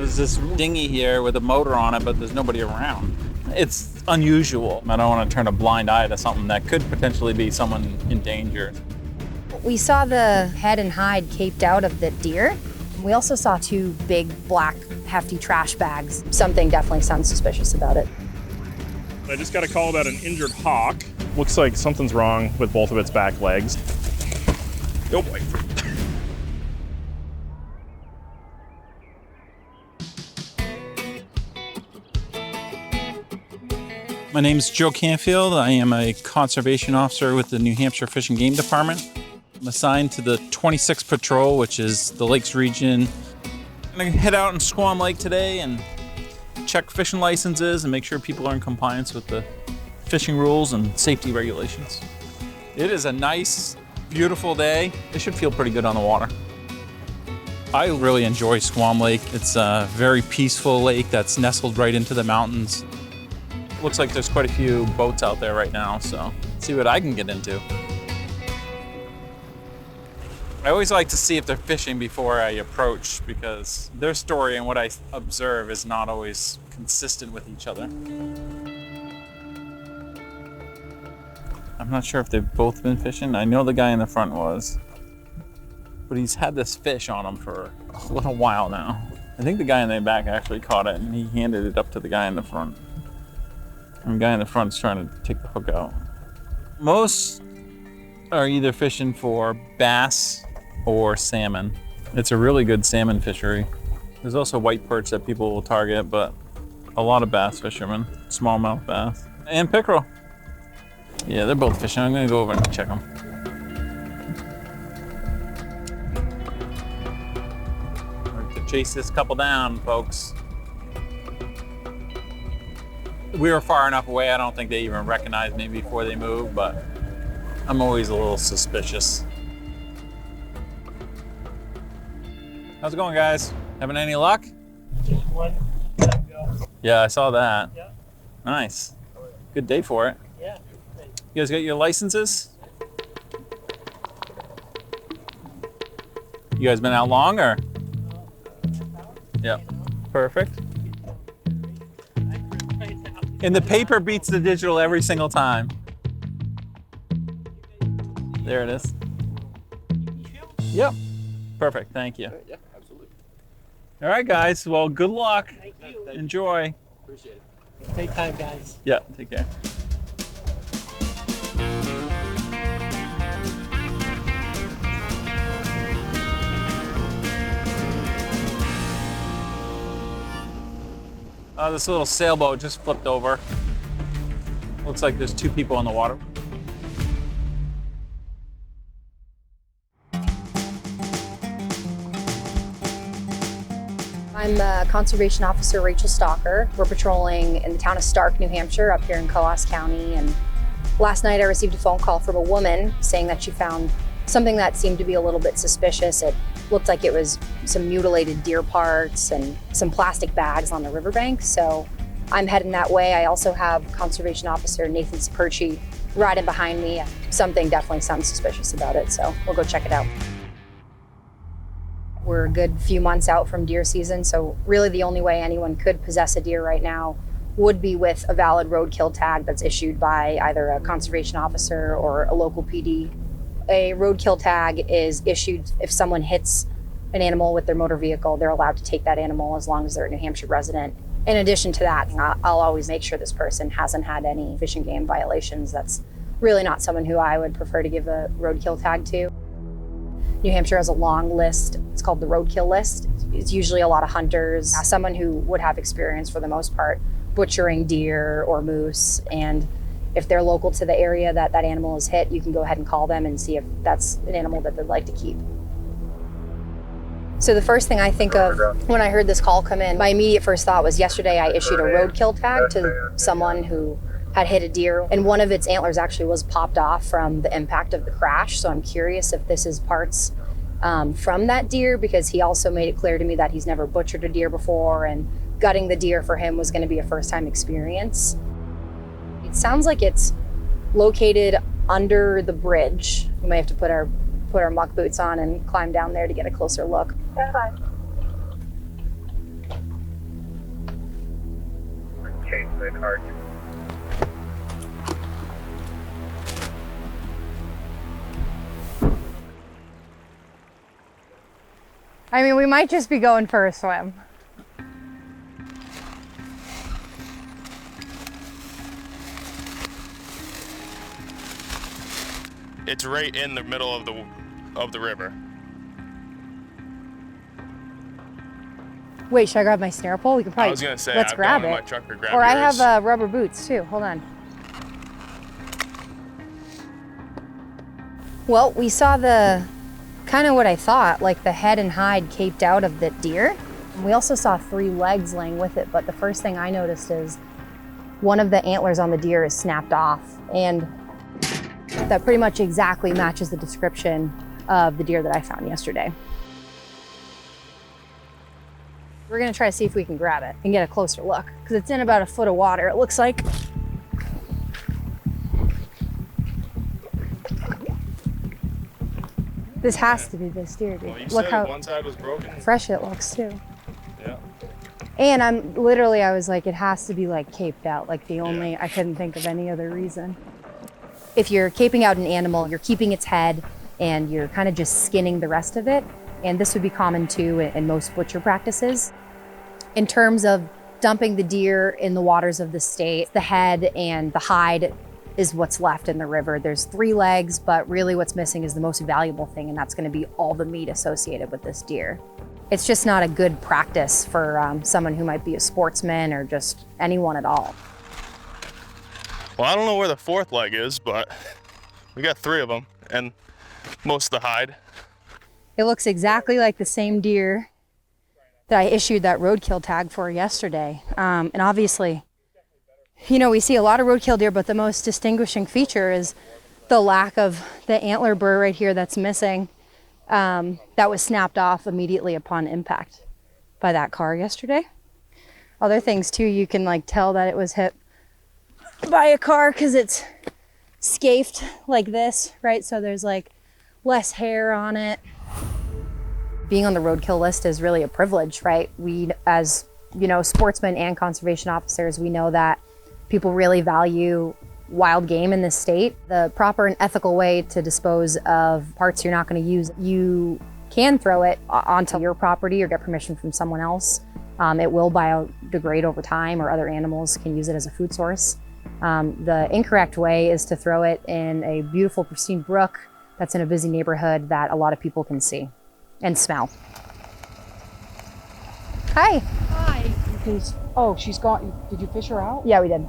There's this dinghy here with a motor on it, but there's nobody around. It's unusual. I don't want to turn a blind eye to something that could potentially be someone in danger. We saw the head and hide caped out of the deer. We also saw 2 big, black, hefty trash bags. Something definitely sounds suspicious about it. I just got a call about an injured hawk. Looks like something's wrong with both of its back legs. Oh boy. My name is Joe Canfield. I am a conservation officer with the New Hampshire Fish and Game Department. I'm assigned to the 26th Patrol, which is the Lakes region. I'm gonna head out in Squam Lake today and check fishing licenses and make sure people are in compliance with the fishing rules and safety regulations. It is a nice, beautiful day. It should feel pretty good on the water. I really enjoy Squam Lake. It's a very peaceful lake that's nestled right into the mountains. Looks like there's quite a few boats out there right now, so let's see what I can get into. I always like to see if they're fishing before I approach because their story and what I observe is not always consistent with each other. I'm not sure if they've both been fishing. I know the guy in the front was, but he's had this fish on him for a little while now. I think the guy in the back actually caught it and he handed it up to the guy in the front. And the guy in the front's trying to take the hook out. Most are either fishing for bass or salmon. It's a really good salmon fishery. There's also white perch that people will target, but a lot of bass fishermen, smallmouth bass, and pickerel. Yeah, they're both fishing. I'm gonna go over and check them. We're to chase this couple down, folks. We were far enough away, I don't think they even recognized me before they moved, but I'm always a little suspicious. How's it going, guys? Having any luck? Just one. Yeah, I saw that. Yeah. Nice. Good day for it. Yeah. You guys got your licenses? You guys been out long or? Yep. Perfect. And the paper beats the digital every single time. There it is. Yep. Perfect. Thank you. Yeah, absolutely. All right, guys. Well, good luck. Thank you. Enjoy. Appreciate it. Take time, guys. Yeah, take care. This little sailboat just flipped over. Looks like there's 2 people on the water. I'm Conservation Officer Rachel Stalker. We're patrolling in the town of Stark, New Hampshire, up here in Coos County. And last night I received a phone call from a woman saying that she found something that seemed to be a little bit suspicious. It looked like it was some mutilated deer parts and some plastic bags on the riverbank. So I'm heading that way. I also have Conservation Officer Nathan Saperchi riding behind me. Something definitely sounds suspicious about it, so we'll go check it out. We're a good few months out from deer season, so really the only way anyone could possess a deer right now would be with a valid roadkill tag that's issued by either a conservation officer or a local PD. A roadkill tag is issued if someone hits an animal with their motor vehicle. They're allowed to take that animal as long as they're a New Hampshire resident. In addition to that, I'll always make sure this person hasn't had any fish and game violations. That's really not someone who I would prefer to give a roadkill tag to. New Hampshire has a long list. It's called the roadkill list. It's usually a lot of hunters, someone who would have experience for the most part butchering deer or moose. And if they're local to the area that that animal is hit, you can go ahead and call them and see if that's an animal that they'd like to keep. So the first thing I think of when I heard this call come in, my immediate first thought was yesterday I issued a roadkill tag to someone who had hit a deer, and one of its antlers actually was popped off from the impact of the crash. So I'm curious if this is parts from that deer, because he also made it clear to me that he's never butchered a deer before, and gutting the deer for him was going to be a first-time experience. It sounds like it's located under the bridge. We may have to put our muck boots on and climb down there to get a closer look. change the card. I mean, we might just be going for a swim. It's right in the middle of the river. Wait, should I grab my snare pole? We can probably. I was gonna say, let's I've grab gone it. in my truck or grab Or I yours. have rubber boots too. Hold on. Well, we saw the kind of what I thought, like the head and hide caped out of the deer. We also saw 3 legs laying with it, but the first thing I noticed is one of the antlers on the deer is snapped off, and that pretty much exactly matches the description of the deer that I found yesterday. We're gonna try to see if we can grab it and get a closer look, because it's in about a foot of water, it looks like. This has to be this deer, dude. Well, you Look said how one side was broken. fresh it looks too. Yeah. And I was like, it has to be like caped out. Like I couldn't think of any other reason. If you're caping out an animal, you're keeping its head and you're kind of just skinning the rest of it. And this would be common too in most butcher practices. In terms of dumping the deer in the waters of the state, the head and the hide is what's left in the river. There's 3 legs, but really what's missing is the most valuable thing, and that's gonna be all the meat associated with this deer. It's just not a good practice for someone who might be a sportsman or just anyone at all. Well, I don't know where the 4th leg is, but we got 3 of them and most of the hide. It looks exactly like the same deer that I issued that roadkill tag for yesterday. And obviously, you know, we see a lot of roadkill deer, but the most distinguishing feature is the lack of the antler burr right here that's missing. That was snapped off immediately upon impact by that car yesterday. Other things too, you can like tell that it was hit by a car because it's scaped like this, right? So there's like less hair on it. Being on the roadkill list is really a privilege, right? We, as you know, sportsmen and conservation officers, we know that people really value wild game in this state. The proper and ethical way to dispose of parts you're not going to use, you can throw it onto your property or get permission from someone else. It will biodegrade over time, or other animals can use it as a food source. The incorrect way is to throw it in a beautiful, pristine brook that's in a busy neighborhood that a lot of people can see and smell. Hi. Hi. Oh, she's gone. Did you fish her out? Yeah, we did.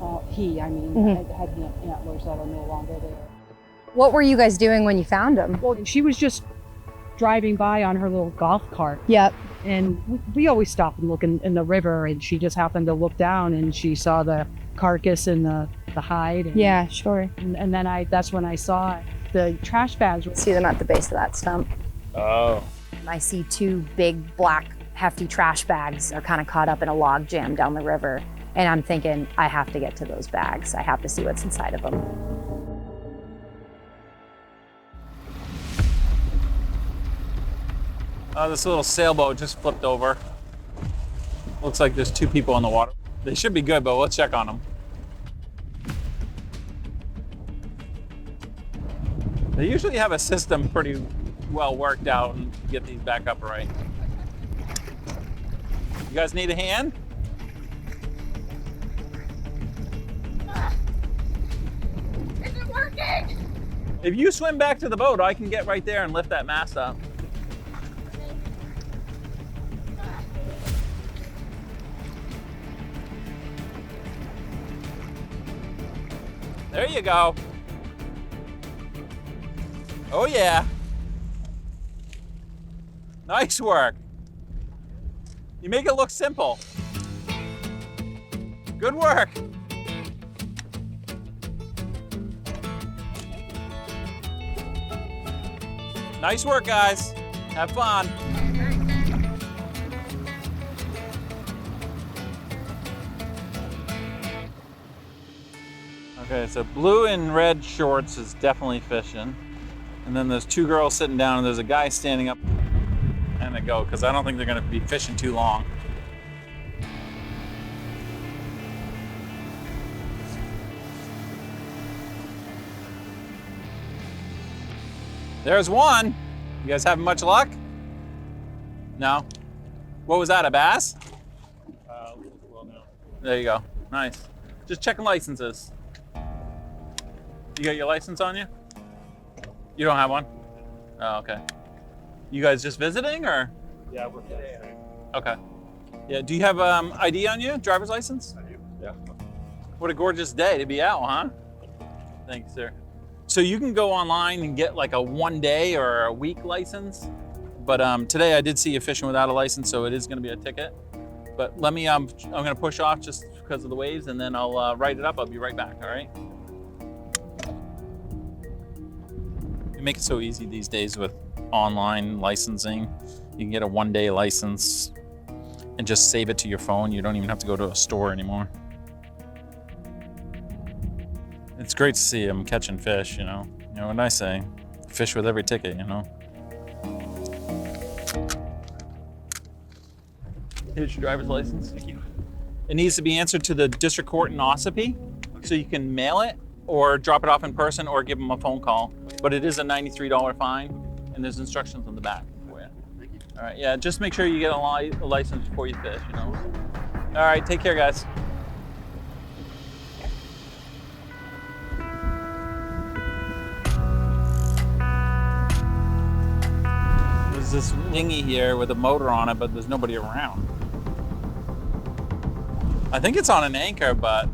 Had antlers that are no longer there. What were you guys doing when you found him? Well, she was just driving by on her little golf cart. Yep. And we always stop and look in the river, and she just happened to look down and she saw the carcass and the hide. And, Yeah, sure. And then that's when I saw the trash bags. See them at the base of that stump. Oh. I see 2 big, black, hefty trash bags are kind of caught up in a log jam down the river. And I'm thinking, I have to get to those bags. I have to see what's inside of them. This little sailboat just flipped over. Looks like there's 2 people on the water. They should be good, but we'll check on them. They usually have a system pretty well worked out and get these back up right. You guys need a hand? Is it working? If you swim back to the boat, I can get right there and lift that mast up. There you go. Oh yeah. Nice work. You make it look simple. Good work. Nice work, guys. Have fun. Okay, so blue and red shorts is definitely fishing. And then there's 2 girls sitting down and there's a guy standing up. And they go, because I don't think they're going to be fishing too long. There's one. You guys having much luck? No? What was that, a bass? Well, no. There you go. Nice. Just checking licenses. You got your license on you? You don't have one? Oh, okay. You guys just visiting or? Yeah, we're today. Okay. Yeah, do you have ID on you? Driver's license? I do. Yeah. What a gorgeous day to be out, huh? Thanks, sir. So you can go online and get like a 1 day or a week license. But today I did see you fishing without a license, so it is gonna be a ticket. But let me, I'm gonna push off just because of the waves and then I'll write it up. I'll be right back, all right? You make it so easy these days with online licensing. You can get a 1 day license and just save it to your phone. You don't even have to go to a store anymore. It's great to see them catching fish, you know. You know what I say? Fish with every ticket, you know. Here's your driver's license. Thank you. It needs to be answered to the district court in Ossipee, so you can mail it or drop it off in person or give them a phone call. But it is a $93 fine, and there's instructions on the back for you. Thank you. All right, yeah, just make sure you get a license before you fish, you know. All right, take care, guys. There's this dinghy here with a motor on it, but there's nobody around. I think it's on an anchor, but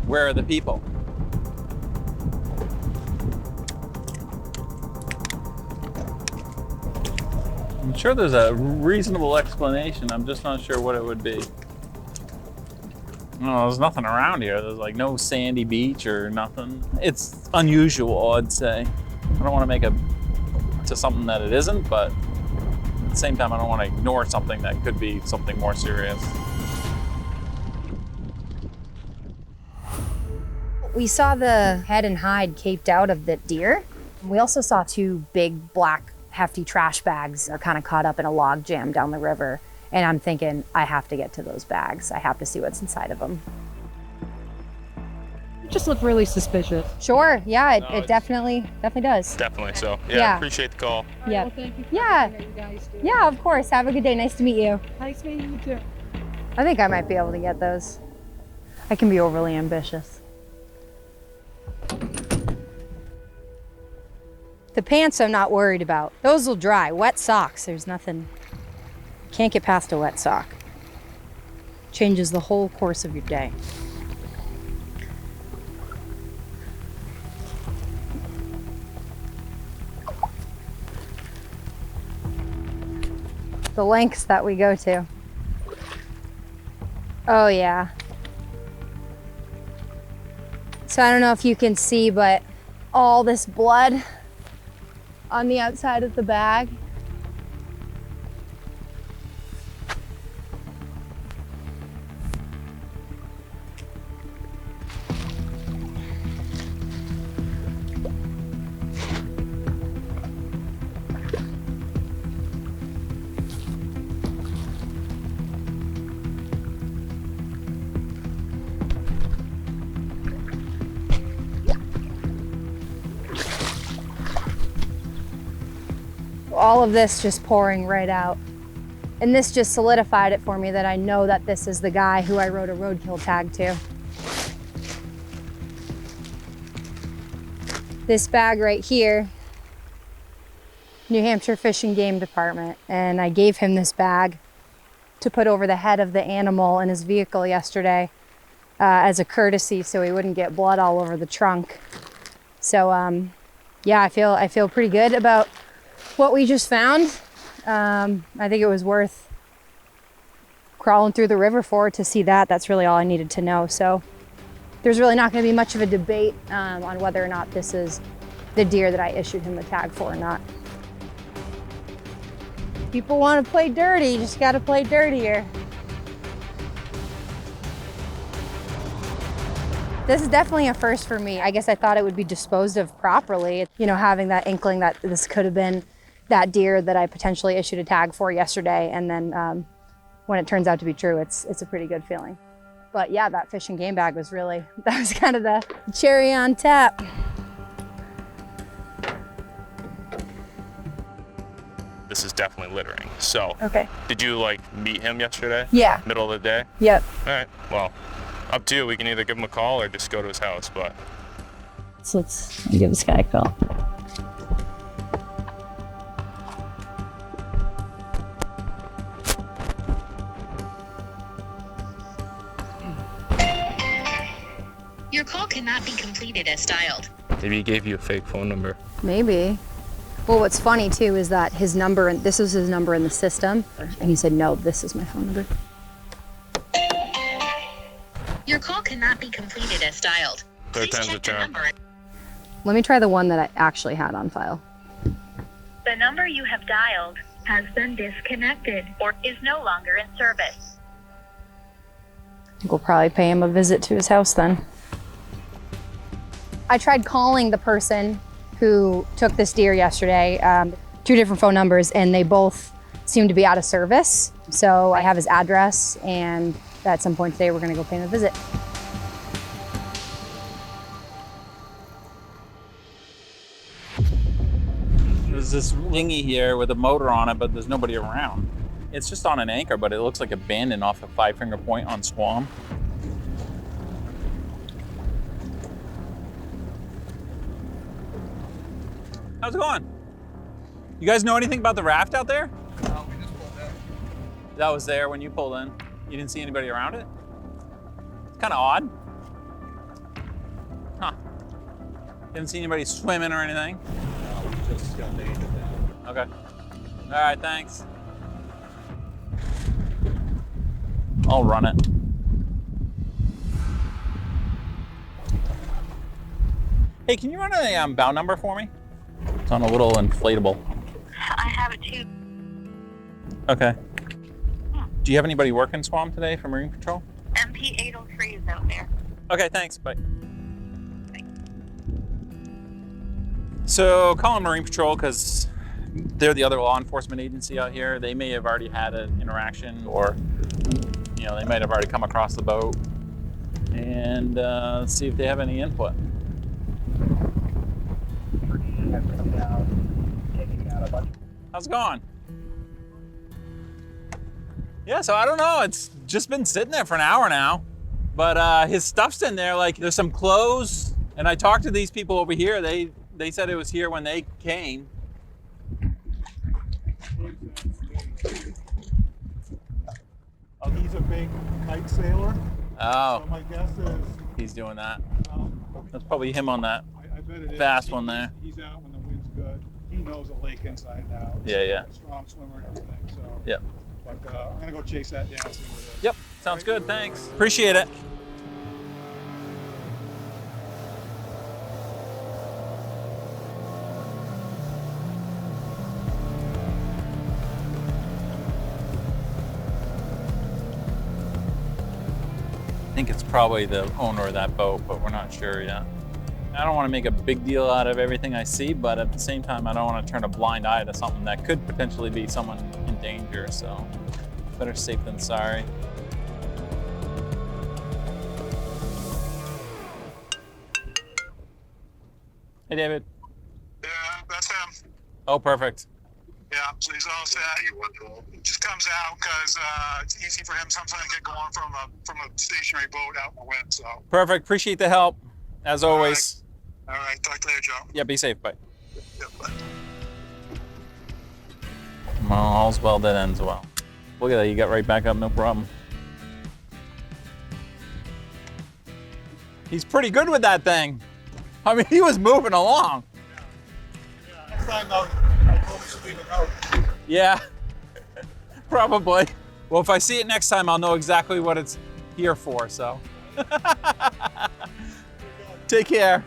where are the people? I'm sure there's a reasonable explanation. I'm just not sure what it would be. No, there's nothing around here. There's like no sandy beach or nothing. It's unusual, I'd say. I don't want to make it to something that it isn't, but at the same time, I don't want to ignore something that could be something more serious. We saw the head and hide caped out of the deer. We also saw two big black hefty trash bags are kind of caught up in a log jam down the river. And I'm thinking, I have to get to those bags. I have to see what's inside of them. It just looked really suspicious. Sure, yeah, it definitely does. Definitely. So Yeah. appreciate the call. Yeah. Well, thank you for Yeah. everything that you guys do. Yeah, of course. Have a good day. Nice to meet you. Nice meeting you too. I think I might be able to get those. I can be overly ambitious. The pants I'm not worried about. Those will dry. Wet socks, there's nothing. Can't get past a wet sock. Changes the whole course of your day. The lengths that we go to. Oh yeah. So I don't know if you can see, but all this blood on the outside of the bag. All of this just pouring right out. And this just solidified it for me that I know that this is the guy who I wrote a roadkill tag to. This bag right here, New Hampshire Fish and Game Department. And I gave him this bag to put over the head of the animal in his vehicle yesterday as a courtesy so he wouldn't get blood all over the trunk. So yeah, I feel pretty good about what we just found. I think it was worth crawling through the river for to see that. That's really all I needed to know. So there's really not going to be much of a debate on whether or not this is the deer that I issued him the tag for or not. People want to play dirty, you just got to play dirtier. This is definitely a first for me. I guess I thought it would be disposed of properly. You know, having that inkling that this could have been that deer that I potentially issued a tag for yesterday, and then when it turns out to be true, it's a pretty good feeling. But yeah, that fish and game bag was really, that was kind of the cherry on top. this is definitely littering. So, Okay. did you like meet him yesterday? Yeah. Middle of the day? Yep. All right, well, up to you. We can either give him a call or just go to his house, but. So let's give this guy a call. Your call cannot be completed as dialed. Maybe he gave you a fake phone number. Maybe. Well, what's funny too is that his number, and this was his number in the system, and he said, no, this is my phone number. Your call cannot be completed as dialed. Third Please time's a check the charm. number. Let me try the one that I actually had on file. The number you have dialed has been disconnected or is no longer in service. I think we'll probably pay him a visit to his house then. I tried calling the person who took this deer yesterday, 2 different phone numbers, and they both seem to be out of service. So I have his address, and at some point today, we're gonna go pay him a visit. There's this dinghy here with a motor on it, but there's nobody around. It's just on an anchor, but it looks like abandoned off of Five Finger Point on Squam. How's it going? You guys know anything about the raft out there? No, we just pulled in. That was there when you pulled in. You didn't see anybody around it? It's kind of odd. Huh. You haven't seen anybody swimming or anything? No, we just got the agent down. Okay. All right, thanks. I'll run it. Hey, can you run a bow number for me? It's on a little inflatable. I have it too. Okay. Do you have anybody working Swam today for Marine Patrol? MP 803 is out there. Okay, thanks. Bye. So calling Marine Patrol because they're the other law enforcement agency out here. They may have already had an interaction, or you know, they might have already come across the boat, and see if they have any input. How's it going? Yeah, so I don't know. It's just been sitting there for an hour now, but his stuff's in there. Like there's some clothes, and I talked to these people over here. They said it was here when they came. He's a big kite sailor. Oh, So my guess is, he's doing that. um, That's probably him on that. I bet it is. Fast one there. He's out when the wind's good. He knows the lake inside and out. Yeah, yeah. Strong swimmer and everything. So. Yep. But I'm gonna go chase that down. See what it is. Yep, sounds good. Thanks. Appreciate it. I think it's probably the owner of that boat, but we're not sure yet. I don't want to make a big deal out of everything I see, but at the same time, I don't want to turn a blind eye to something that could potentially be someone in danger, so better safe than sorry. Hey, David. Yeah, that's him. Oh, perfect. Yeah, so he's all set. He just comes out because it's easy for him sometimes to get going from a stationary boat out in the wind. So. Perfect. Appreciate the help, as always. All right. Talk to you later, Joe. Yeah, be safe. Bye. Yeah, bye. Well, all's well that ends well. Look at that. You got right back up. No problem. He's pretty good with that thing. I mean, he was moving along. Next time, I told him to leave a note. Yeah, probably. Well, if I see it next time, I'll know exactly what it's here for, so. Take care.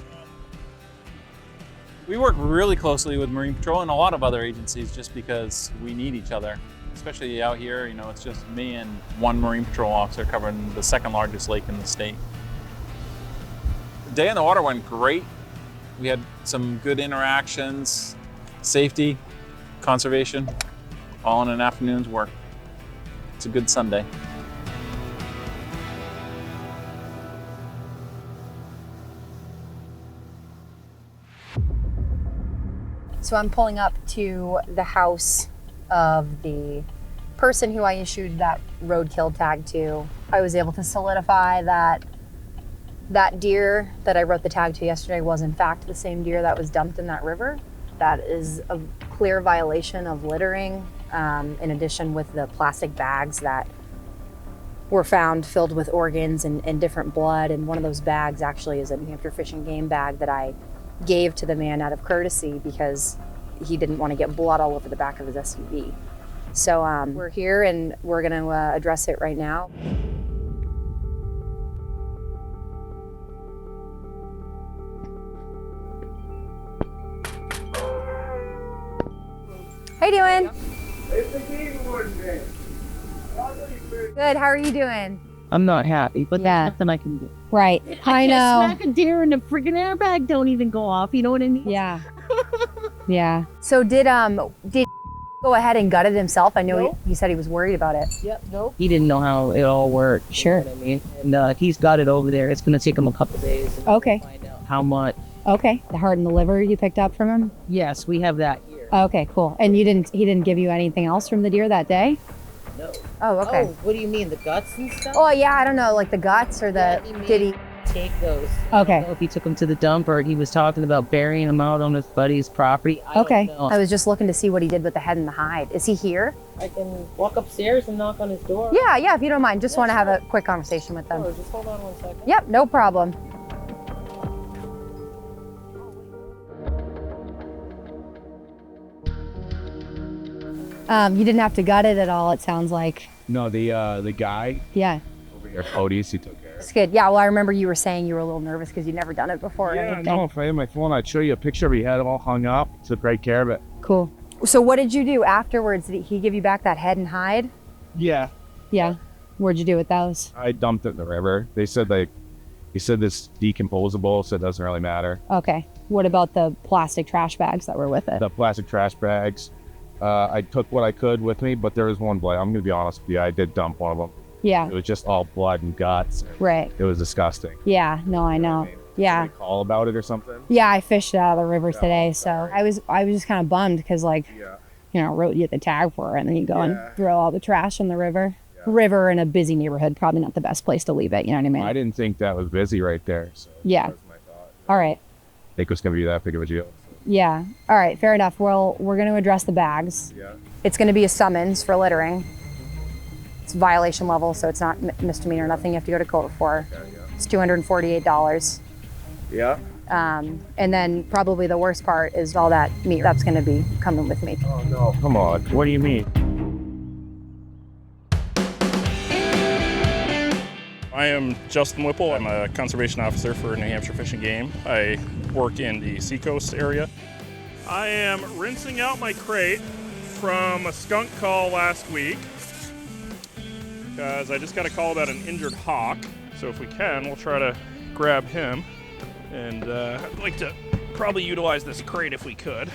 We work really closely with Marine Patrol and a lot of other agencies just because we need each other. Especially out here, you know, it's just me and one Marine Patrol officer covering the second largest lake in the state. The day on the water went great. We had some good interactions, safety, conservation, all in an afternoon's work. It's a good Sunday. So I'm pulling up to the house of the person who I issued that roadkill tag to, I was able to solidify that that deer that I wrote the tag to yesterday was in fact the same deer that was dumped in that river. That is a clear violation of littering, in addition with the plastic bags that were found filled with organs and different blood. And one of those bags actually is a New Hampshire Fish and Game bag that I gave to the man out of courtesy because he didn't want to get blood all over the back of his SUV. So we're here and we're going to address it right now. How you doing? It's the Game Warden Channel. Good. How are you doing? I'm not happy, but Yeah. there's nothing I can do. Right. I know. Smack a deer and the freaking airbag don't even go off. You know what I mean? Yeah. Yeah. So did go ahead and gut it himself? I know No. he said he was worried about it. Yep. Nope. He didn't know how it all worked. Sure. You know what I mean? And he's got it over there. It's gonna take him a couple days. And Okay. Find out how much. Okay. The heart and the liver you picked up from him? Yes, we have that here. Okay, cool. And he didn't give you anything else from the deer that day? No. Oh, okay. Oh, what do you mean, the guts and stuff? Oh, yeah, I don't know, like the guts or the did he take those? I Okay. don't know if he took them to the dump or he was talking about burying them out on his buddy's property. I Okay. don't know. I was just looking to see what he did with the head and the hide. Is he here? I can walk upstairs and knock on his door. Yeah, if you don't mind. Just want to have a quick conversation with them. Sure, just hold on 1 second. Yep, no problem. You didn't have to gut it at all, it sounds like. No, the guy Yeah, over here, Cody's, he took care of it's it. good. Yeah, well, I remember you were saying you were a little nervous because you'd never done it before or Yeah, anything. no, if I had my phone, I'd show you a picture of it. He had it all hung up. Took great care of it. Cool. So what did you do afterwards? Did he give you back that head and hide? Yeah. Yeah. What'd you do with those? I dumped it in the river. They said he said it's decomposable, so it doesn't really matter. Okay. What about the plastic trash bags that were with it? The plastic trash bags, I took what I could with me, but there was one blood. I'm gonna be honest with you, I did dump one of them. Yeah, It was just all blood and guts. right. It was disgusting. Yeah, no, I know. Yeah. Did they call about it or something? Yeah, I fished it out of the river today, so I was just kind of bummed because, like, Yeah. you know, wrote you the tag for it, and then you go and Yeah. throw all the trash in the river. River in a busy neighborhood, probably not the best place to leave it. You know what I mean? I didn't think that was busy right there. So Yeah. that was my thought. All right. I think it was gonna be that big of a deal. Yeah. All right. Fair enough. Well, we're going to address the bags. Yeah. It's going to be a summons for littering. It's violation level, so it's not misdemeanor. Nothing you have to go to court for. Okay, yeah. It's $248. Yeah. And then probably the worst part is all that meat that's going to be coming with me. Oh no! Come on. What do you mean? I am Justin Whipple. I'm a conservation officer for New Hampshire Fish and Game. I work in the Seacoast area. I am rinsing out my crate from a skunk call last week because I just got a call about an injured hawk. So if we can, we'll try to grab him. And I'd like to probably utilize this crate if we could.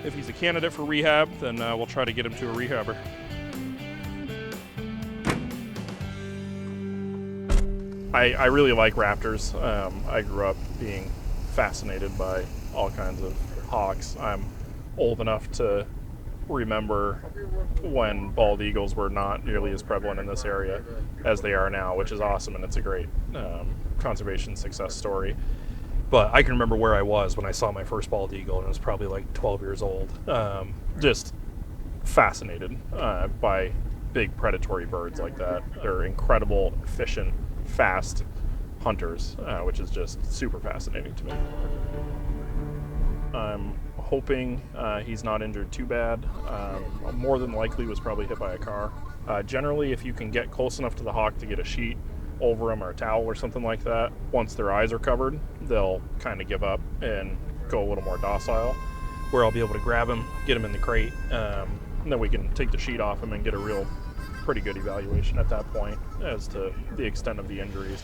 If he's a candidate for rehab, then we'll try to get him to a rehabber. I really like raptors. I grew up being fascinated by all kinds of hawks. I'm old enough to remember when bald eagles were not nearly as prevalent in this area as they are now, which is awesome, and it's a great conservation success story. But I can remember where I was when I saw my first bald eagle, and I was probably like 12 years old. Just fascinated by big predatory birds like that. They're incredible, efficient, fast hunters, which is just super fascinating to me. I'm hoping he's not injured too bad. More than likely was probably hit by a car. Generally, if you can get close enough to the hawk to get a sheet over them or a towel or something like that, once their eyes are covered, they'll kind of give up and go a little more docile, where I'll be able to grab him, get him in the crate, and then we can take the sheet off him and get a real pretty good evaluation at that point as to the extent of the injuries.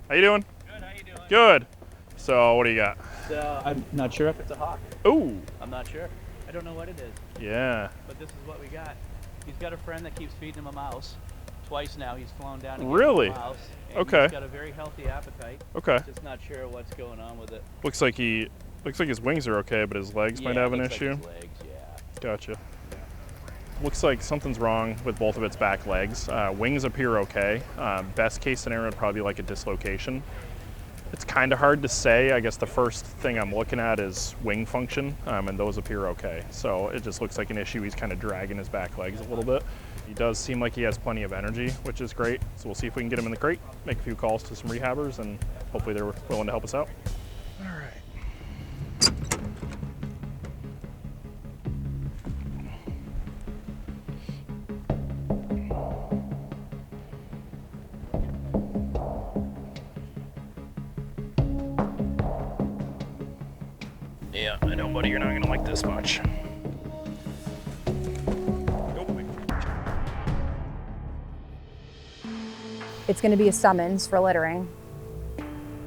How you doing? Good, how you doing? Good. So what do you got? I'm not sure if it's a hawk. Ooh. I'm not sure. I don't know what it is. Yeah. But this is what we got. He's got a friend that keeps feeding him a mouse. twice now. He's flown down. Really? To the house, and Okay. He's got a very healthy appetite. Okay. Just not sure what's going on with it. Looks like his wings are okay, but his legs might have an issue. Like his legs, yeah. Gotcha. Looks like something's wrong with both of its back legs. Wings appear okay. Best case scenario would probably be like a dislocation. It's kind of hard to say. I guess the first thing I'm looking at is wing function, and those appear okay. So it just looks like an issue. He's kind of dragging his back legs a little bit. He does seem like he has plenty of energy, which is great. So we'll see if we can get him in the crate, make a few calls to some rehabbers, and hopefully they're willing to help us out. All right. Yeah, I know, buddy, you're not gonna like this much. It's going to be a summons for littering.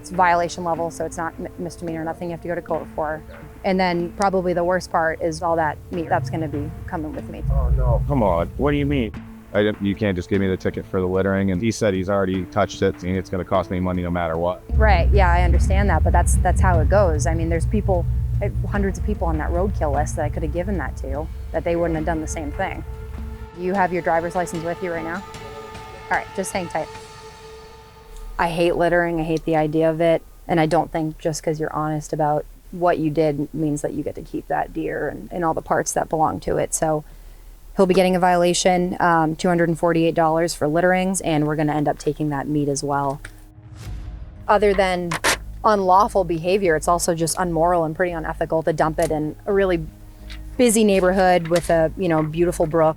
It's violation level, so it's not misdemeanor, nothing you have to go to court for. And then probably the worst part is all that meat that's going to be coming with me. Oh no! Come on. What do you mean? You can't just give me the ticket for the littering. And he said he's already touched it, and it's going to cost me money no matter what. Right? Yeah, I understand that, but that's how it goes. I mean, there's people, hundreds of people on that roadkill list that I could have given that to, that they wouldn't have done the same thing. You have your driver's license with you right now? All right, just hang tight. I hate littering. I hate the idea of it. And I don't think just because you're honest about what you did means that you get to keep that deer and all the parts that belong to it. So he'll be getting a violation, $248 for litterings, and we're going to end up taking that meat as well. Other than unlawful behavior, it's also just unmoral and pretty unethical to dump it in a really busy neighborhood with a, beautiful brook.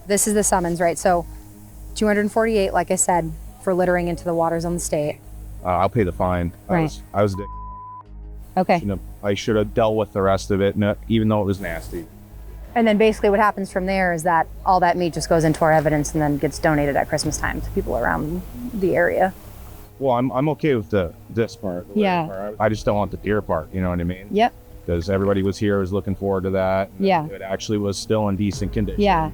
This is the summons, right? So 248, like I said, for littering into the waters on the state. I'll pay the fine. Right. I was a dick. Okay. I should have dealt with the rest of it, even though it was nasty. And then basically what happens from there is that all that meat just goes into our evidence and then gets donated at Christmas time to people around the area. Well, I'm okay with this part. Yeah. Part. I just don't want the deer part, you know what I mean? Yep. Because everybody was here, was looking forward to that. Yeah. It actually was still in decent condition. Yeah.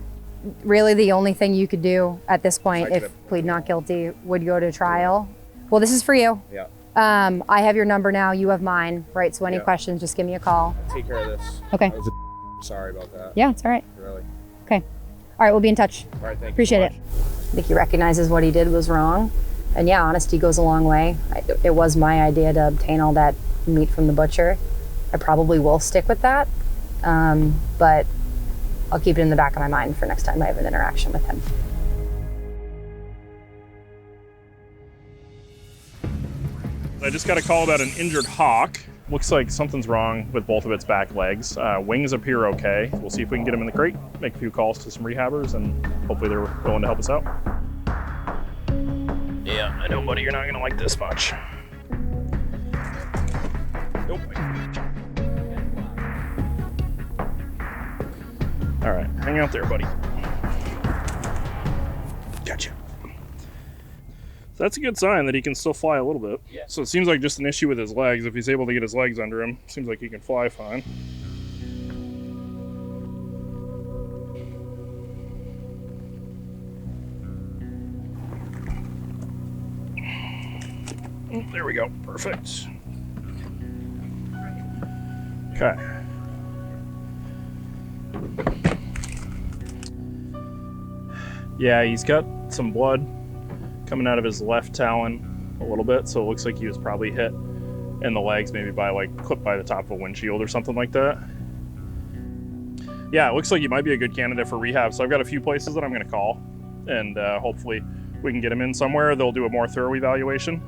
Really the only thing you could do at this point, if plead not guilty, would go to trial. Well, this is for you. Yeah. I have your number now. You have mine, right? So any questions, just give me a call. I'll take care of this. Okay. Sorry about that. Yeah, it's all right. Really. Okay. All right, we'll be in touch. All right, thank you. Appreciate it. I think he recognizes what he did was wrong. And yeah, honesty goes a long way. It was my idea to obtain all that meat from the butcher. I probably will stick with that. But I'll keep it in the back of my mind for next time I have an interaction with him. I just got a call about an injured hawk. Looks like something's wrong with both of its back legs. Wings appear okay. We'll see if we can get them in the crate, make a few calls to some rehabbers, and hopefully they're willing to help us out. Yeah, I know, buddy, you're not gonna like this much. Nope. All right, hang out there, buddy. Gotcha. So that's a good sign that he can still fly a little bit. Yeah. So it seems like just an issue with his legs. If he's able to get his legs under him, seems like he can fly fine. Oh, there we go, perfect. Okay. Yeah, he's got some blood coming out of his left talon a little bit, so it looks like he was probably hit in the legs, maybe by clipped by the top of a windshield or something like that. Yeah, it looks like he might be a good candidate for rehab, so I've got a few places that I'm going to call, and hopefully we can get him in somewhere. They'll do a more thorough evaluation.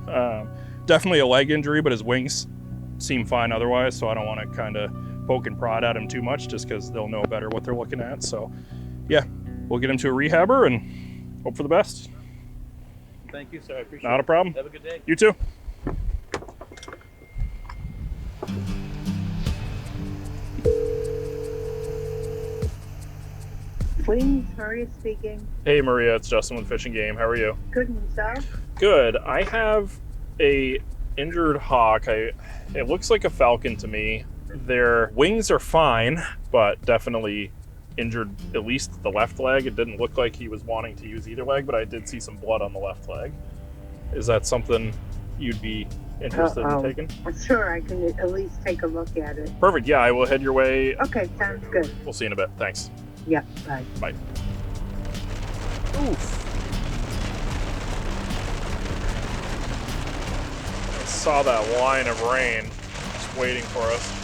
Definitely a leg injury, but his wings seem fine otherwise, so I don't want to kind of poke and prod at him too much just because they'll know better what they're looking at. So yeah, we'll get him to a rehabber and hope for the best. Thank you, sir. I appreciate it. Not a problem. Have a good day. You too. Wings, Maria speaking. Hey Maria, it's Justin with Fish and Game. How are you? Good, and yourself? Good. I have a injured hawk. It looks like a falcon to me. Their wings are fine, but definitely injured at least the left leg. It didn't look like he was wanting to use either leg, but I did see some blood on the left leg. Is that something you'd be interested in taking? Sure, I can at least take a look at it. Perfect. Yeah, I will head your way. Okay, sounds good. We'll see you in a bit. Thanks. Yeah, bye. Bye. Oof. I saw that line of rain just waiting for us.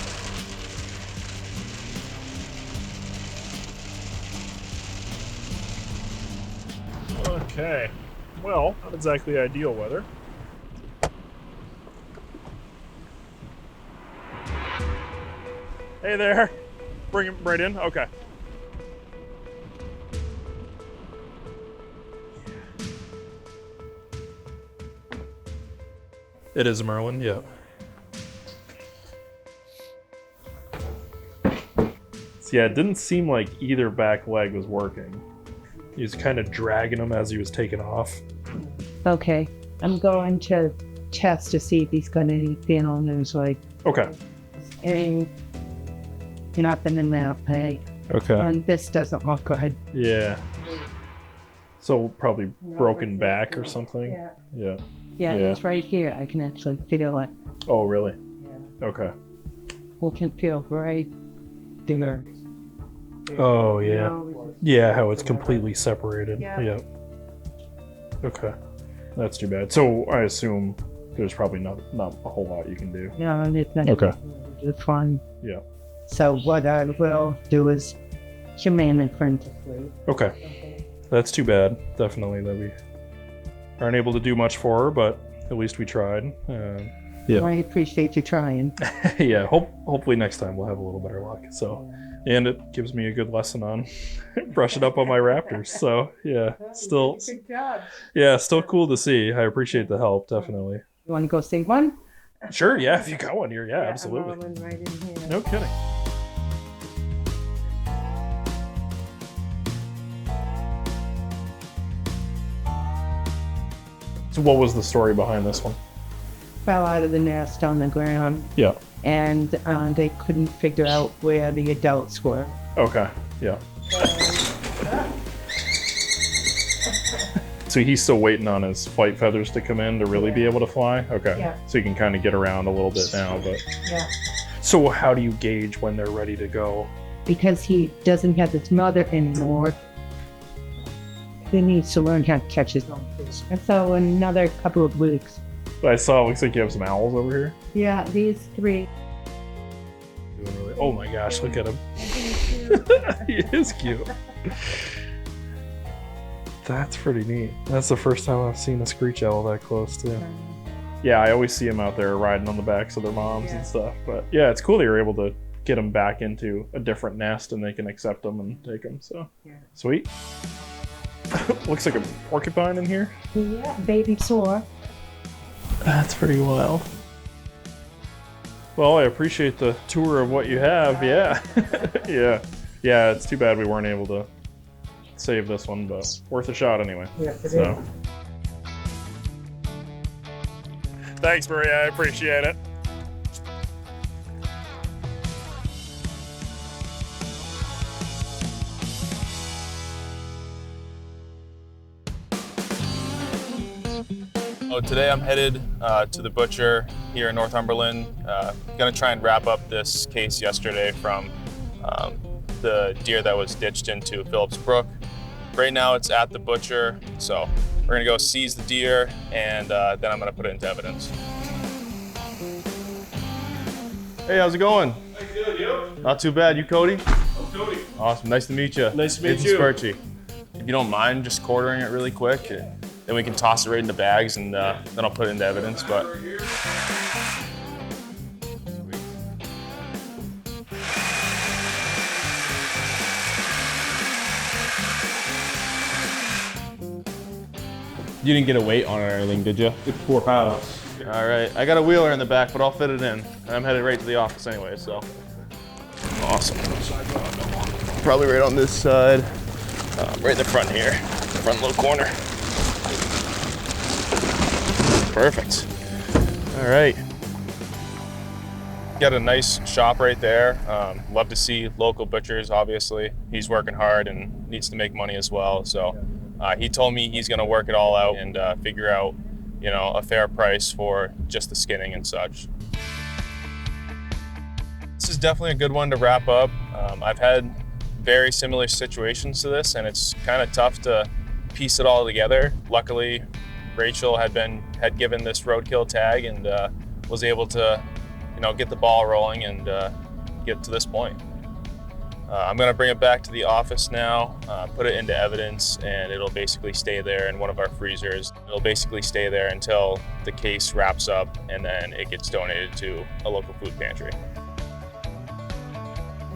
Okay. Well, not exactly ideal weather. Hey there. Bring him right in? Okay. It is a Merlin, yeah. So yeah, it didn't seem like either back leg was working. He was kind of dragging him as he was taking off. Okay, I'm going to test to see if he's got anything on his leg. Okay. And nothing in that leg. Okay. And this doesn't look good. Yeah. So probably broken back or something? Yeah. Yeah. Yeah, it's right here. I can actually feel it. Oh, really? Yeah. Okay. We can feel right there. Oh, yeah. Yeah, how it's completely separated. Yeah. Okay. That's too bad. So I assume there's probably not a whole lot you can do. No, it's not. Okay. It's fine. Yeah. So what I will do is humane in front of you. Okay. That's too bad. Definitely that we aren't able to do much for her, but at least we tried. Yeah. I appreciate you trying. Yeah. Hopefully next time we'll have a little better luck. So, and it gives me a good lesson on brushing up on my Raptors. So yeah, still. Good job. Yeah, still cool to see. I appreciate the help. Definitely. You want to go see one? Sure. Yeah. If you got one here, yeah, absolutely. I'm rolling right in here. No kidding. So what was the story behind this one? Fell out of the nest on the ground. Yeah. And they couldn't figure out where the adults were. Okay. Yeah. So he's still waiting on his flight feathers to come in to really be able to fly? Okay. Yeah. So he can kind of get around a little bit now, but... Yeah. So how do you gauge when they're ready to go? Because he doesn't have his mother anymore, he needs to learn how to catch his own fish. And so in another couple of weeks. I saw, looks like you have some owls over here. Yeah, these three. Oh my gosh, look at him. He is cute. That's pretty neat. That's the first time I've seen a screech owl that close too. Yeah, I always see them out there riding on the backs of their moms and stuff. But yeah, it's cool that you're able to get them back into a different nest and they can accept them and take them. So sweet. Looks like a porcupine in here. Yeah, baby sore. That's pretty wild. Well, I appreciate the tour of what you have. Yeah. Yeah, it's too bad we weren't able to save this one, but worth a shot anyway. Yes, it is. Thanks, Maria. I appreciate it. So today I'm headed to the butcher here in Northumberland. Gonna try and wrap up this case yesterday from the deer that was ditched into Phillips Brook. Right now it's at the butcher, so we're gonna go seize the deer and then I'm gonna put it into evidence. Hey, how's it going? Hey, good, you? Not too bad. You Cody? I'm Cody. Awesome. Nice to meet you. Nice to meet It's you. Sparchy. If you don't mind just quartering it really quick, then we can toss it right into bags and then I'll put it into evidence. But You didn't get a weight on it or anything, did you? It's 4 pounds. All right. I got a wheeler in the back, but I'll fit it in. And I'm headed right to the office anyway, so. awesome. Probably right on this side, right in the front here, front little corner. Perfect. All right. Got a nice shop right there. Love to see local butchers, obviously. He's working hard and needs to make money as well. So he told me he's going to work it all out and figure out, you know, a fair price for just the skinning and such. This is definitely a good one to wrap up. I've had very similar situations to this, and it's kind of tough to piece it all together. Luckily, Rachel had given this roadkill tag and was able to, you know, get the ball rolling and get to this point. I'm gonna bring it back to the office now, put it into evidence, and it'll basically stay there in one of our freezers. It'll basically stay there until the case wraps up, and then it gets donated to a local food pantry.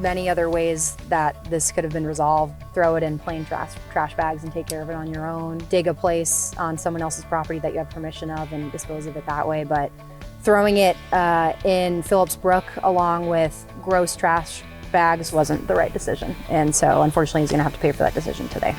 Many other ways that this could have been resolved. Throw it in plain trash bags and take care of it on your own. Dig a place on someone else's property that you have permission of and dispose of it that way. But throwing it in Phillips Brook along with gross trash bags wasn't the right decision. And so unfortunately, he's gonna have to pay for that decision today.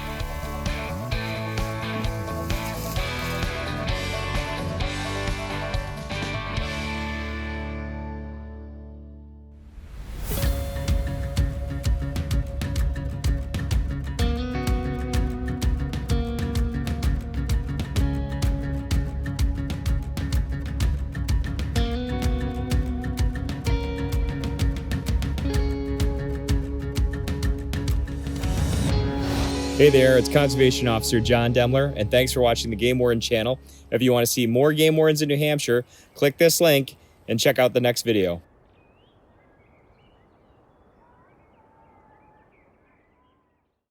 Hey there, it's Conservation Officer John Demler, and thanks for watching the Game Warden Channel. If you want to see more Game Wardens in New Hampshire, click this link and check out the next video.